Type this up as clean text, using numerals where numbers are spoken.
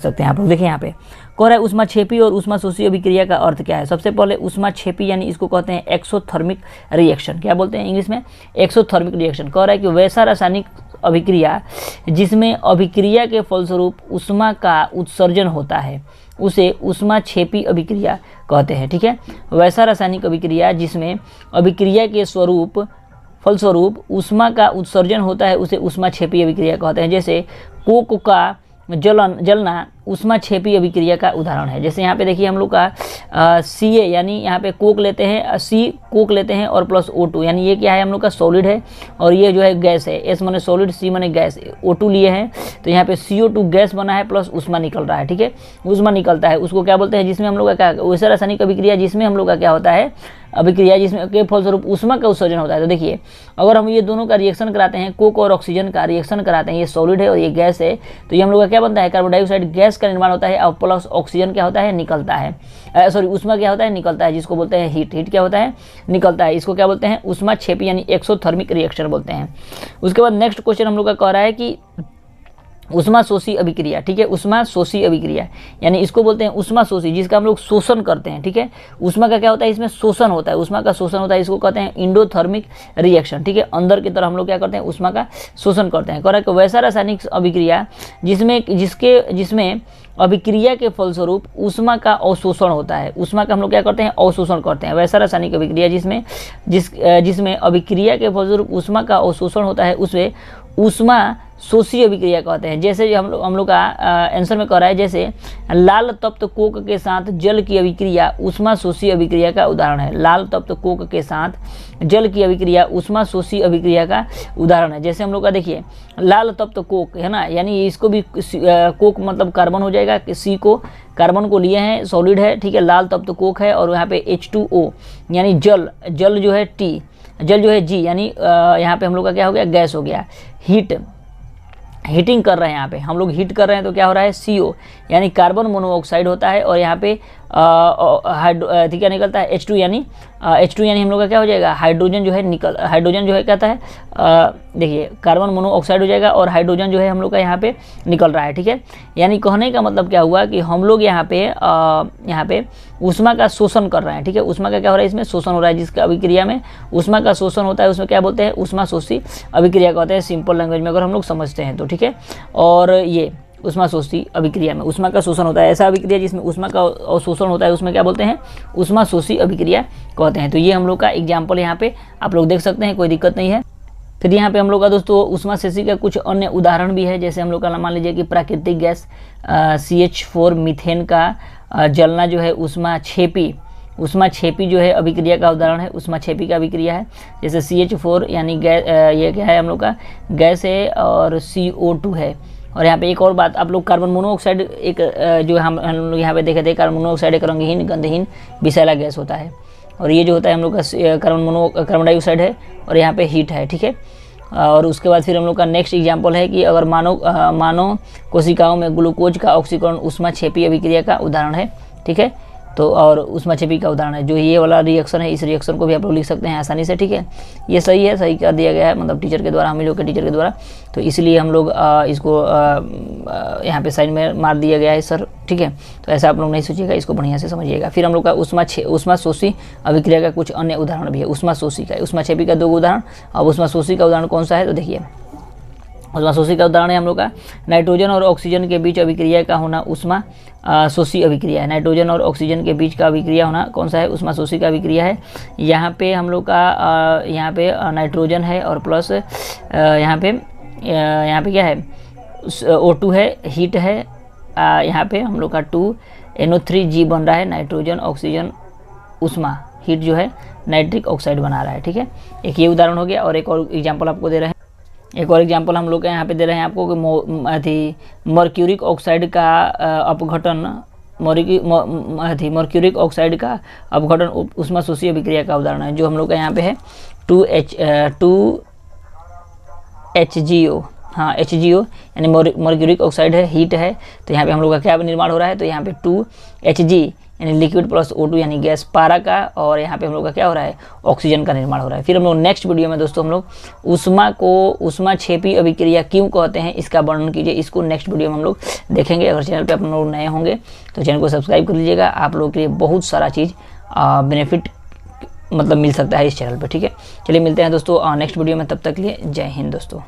सकते हैं आप लोग। देखिए यहाँ पे कह रहा है ऊष्माक्षेपी और ऊष्माशोषी अभिक्रिया का अर्थ क्या है। सबसे पहले ऊष्माक्षेपी यानी इसको कहते हैं एक्सोथर्मिक रिएक्शन। क्या बोलते हैं इंग्लिश में? Exothermic reaction. कह रहा है कि वैसा रासायनिक अभिक्रिया जिसमें अभिक्रिया के फलस्वरूप ऊष्मा का उत्सर्जन होता है उसे ऊष्माक्षेपी अभिक्रिया कहते हैं। ठीक है, वैसा रासायनिक अभिक्रिया जिसमें अभिक्रिया के फलस्वरूप ऊष्मा का उत्सर्जन होता है उसे ऊष्माक्षेपी अभिक्रिया कहते हैं। जैसे कोक का जलना ऊष्माक्षेपी अभिक्रिया का उदाहरण है। जैसे यहाँ पे देखिए हम लोग का Ca यानी यहाँ पे कोक लेते हैं, कोक लेते हैं और प्लस O2 यानी ये क्या है हम लोग का सॉलिड है और ये जो है गैस है। S माने सॉलिड, C माने गैस, O2 लिए हैं तो यहाँ पे CO2 गैस बना है प्लस ऊष्मा निकल रहा है। ठीक है, ऊष्मा निकलता है, उसको क्या बोलते हैं? जिसमें हम लोग का क्या, वैसा रासायनिक अभिक्रिया जिसमें हम लोग का क्या होता है, अभिक्रिया जिसमें के फलस्वरूप ऊष्मा का उत्सर्जन होता है। तो देखिए अगर हम ये दोनों का रिएक्शन कराते हैं, कोक और ऑक्सीजन का रिएक्शन कराते हैं, ये सॉलिड है और ये गैस है, तो ये हम लोग का क्या बनता है? कार्बन डाइऑक्साइड गैस का निर्माण होता है और प्लस ऑक्सीजन क्या होता है? निकलता है। सॉरी, ऊष्मा क्या होता है? निकलता है, जिसको बोलते हैं हीट। हीट क्या होता है? निकलता है। इसको क्या बोलते हैं? ऊष्माक्षेपी यानी एक्सोथर्मिक रिएक्शन बोलते हैं। उसके बाद नेक्स्ट क्वेश्चन हम लोग का कह रहा है कि ऊष्माशोषी अभिक्रिया। ठीक है, ऊष्माशोषी अभिक्रिया यानी इसको बोलते हैं ऊष्माशोषी, जिसका हम लोग शोषण करते हैं। ठीक है, ऊष्मा का क्या होता है? इसमें शोषण होता है, ऊष्मा का शोषण होता है, इसको कहते हैं इंडोथर्मिक रिएक्शन। ठीक है, अंदर की तरफ हम लोग क्या करते हैं? ऊष्मा का शोषण करते हैं। कह रहा है कि वैसा रासायनिक अभिक्रिया जिसमें अभिक्रिया के फलस्वरूप ऊष्मा का अवशोषण होता है, ऊष्मा का हम लोग क्या करते हैं? अवशोषण करते हैं। वैसा रासायनिक अभिक्रिया जिसमें अभिक्रिया के फलस्वरूप ऊष्मा का अवशोषण होता है उसे ऊष्माशोषी अभिक्रिया कहते हैं। जैसे हम लोग का आंसर में कह रहा है, जैसे लाल तप्त कोक के साथ जल की अभिक्रिया ऊष्माशोषी अभिक्रिया का उदाहरण है। लाल तप्त कोक के साथ जल की अभिक्रिया ऊष्माशोषी अभिक्रिया का उदाहरण है। जैसे हम लोग का देखिए लाल तप्त कोक है ना, यानी इसको भी कोक मतलब कार्बन हो जाएगा, सी को कार्बन को लिए हैं, सॉलिड है। ठीक है, लाल तप्त कोक है और यहाँ पे H2O यानी जल जो है T, जल जो है G यानी यहाँ पे हम लोग का क्या हो गया? गैस हो गया। हीटिंग कर रहे हैं, यहाँ पे हम लोग हीट कर रहे हैं तो क्या हो रहा है? CO यानी कार्बन मोनोऑक्साइड होता है और यहाँ पे क्या निकलता है? H2 यानी हम लोग का क्या हो जाएगा? हाइड्रोजन जो है कहता है देखिए कार्बन मोनोऑक्साइड हो जाएगा और हाइड्रोजन जो है हम लोग का यहाँ पे निकल रहा है। ठीक है, यानी कहने का मतलब क्या हुआ कि हम लोग यहाँ पे ऊष्मा का शोषण कर रहे हैं। ठीक है, ऊष्मा का क्या हो रहा है? इसमें शोषण हो रहा है, जिसका अभिक्रिया में ऊष्मा का शोषण होता है उसमें क्या बोलते हैं? ऊष्माशोषी अभिक्रिया कहते हैं, सिंपल लैंग्वेज में अगर हम लोग समझते हैं तो। ठीक है, और ये ऊष्माशोषी अभिक्रिया में ऊष्मा का शोषण होता है, ऐसा अभिक्रिया जिसमें ऊष्मा का अवशोषण होता है उसमें क्या बोलते हैं? ऊष्माशोषी अभिक्रिया कहते हैं। तो ये हम लोग का एग्जाम्पल यहाँ पे आप लोग देख सकते हैं, कोई दिक्कत नहीं है। फिर यहाँ पे हम लोग का दोस्तों ऊष्माशोषी का कुछ अन्य उदाहरण भी है। जैसे हम लोग का मान लीजिए कि प्राकृतिक गैस CH4 मीथेन का जलना जो है ऊष्माक्षेपी जो है अभिक्रिया का उदाहरण है, ऊष्माक्षेपी का अभिक्रिया है। जैसे CH4 यानी ये क्या है हम लोग का? गैस है और CO2 है। और यहाँ पे एक और बात, आप लोग कार्बन मोनोऑक्साइड एक जो हम लोग यहाँ पे देखे थे, कार्बन मोनोऑक्साइड एक रंगहीन गंधहीन विषैला गैस होता है और ये जो होता है हम लोग का कार्बन डाइऑक्साइड है और यहाँ पे हीट है। ठीक है, और उसके बाद फिर हम लोग का नेक्स्ट एग्जाम्पल है कि अगर मानव कोशिकाओं में ग्लूकोज का ऑक्सीकरण ऊष्माक्षेपी अभिक्रिया का उदाहरण है। ठीक है, तो और ऊष्माक्षेपी का उदाहरण है जो ये वाला रिएक्शन है, इस रिएक्शन को भी आप लोग लिख सकते हैं आसानी से। ठीक है, ये सही है, सही कर दिया गया है मतलब टीचर के द्वारा, हम लोग के टीचर के द्वारा, तो इसलिए हम लोग इसको यहाँ पे साइड में मार दिया गया है सर। ठीक है, तो ऐसा आप लोग नहीं सोचिएगा, इसको बढ़िया से समझिएगा। फिर हम लोग का ऊष्माशोषी अभिक्रिया का कुछ अन्य उदाहरण भी है। ऊष्माशोषी का, ऊष्माक्षेपी का 2 उदाहरण। अब ऊष्माशोषी का उदाहरण कौन सा है? तो देखिए ऊष्माशोषी का उदाहरण है हम लोग का नाइट्रोजन और ऑक्सीजन के बीच अभिक्रिया का होना ऊष्माशोषी अभिक्रिया है। नाइट्रोजन और ऑक्सीजन के बीच का अभिक्रिया होना कौन सा है? ऊष्माशोषी का अभिक्रिया है। यहाँ पे हम लोग का यहाँ पे नाइट्रोजन है और प्लस यहाँ पे क्या है? O2 है, हीट है। यहाँ पे हम लोग का 2NO3G बन रहा है, नाइट्रोजन ऑक्सीजन ऊष्मा, हीट जो है नाइट्रिक ऑक्साइड बना रहा है। ठीक है, एक ये उदाहरण हो गया और एक और एग्जाम्पल आपको दे रहे हैं। एक और एग्जाम्पल हम लोग यहाँ पे दे रहे हैं आपको कि मर्क्यूरिक ऑक्साइड का अपघटन मर्क्यूरिक ऑक्साइड का अपघटन ऊष्माशोषी अभिक्रिया का उदाहरण है, जो हम लोग का यहाँ पे है 2HGO। हाँ, HGO यानी मर्क्यूरिक ऑक्साइड है, हीट है। तो यहाँ पे हम लोग का क्या निर्माण हो रहा है? तो यहाँ पे 2Hg यानी लिक्विड प्लस O2 यानी गैस पारा का, और यहाँ पे हम लोग का क्या हो रहा है, ऑक्सीजन का निर्माण हो रहा है। फिर हम लोग नेक्स्ट वीडियो में दोस्तों हम लोग ऊष्मा क्षेपी अभिक्रिया क्यों कहते हैं इसका वर्णन कीजिए, इसको नेक्स्ट वीडियो में हम लोग देखेंगे। अगर चैनल पे आप लोग नए होंगे तो चैनल को सब्सक्राइब कर लीजिएगा, आप लोगों के लिए बहुत सारा चीज़ बेनिफिट मतलब मिल सकता है इस चैनल पर, ठीक है। चलिए मिलते हैं दोस्तों नेक्स्ट वीडियो में, तब तक के लिए जय हिंद दोस्तों।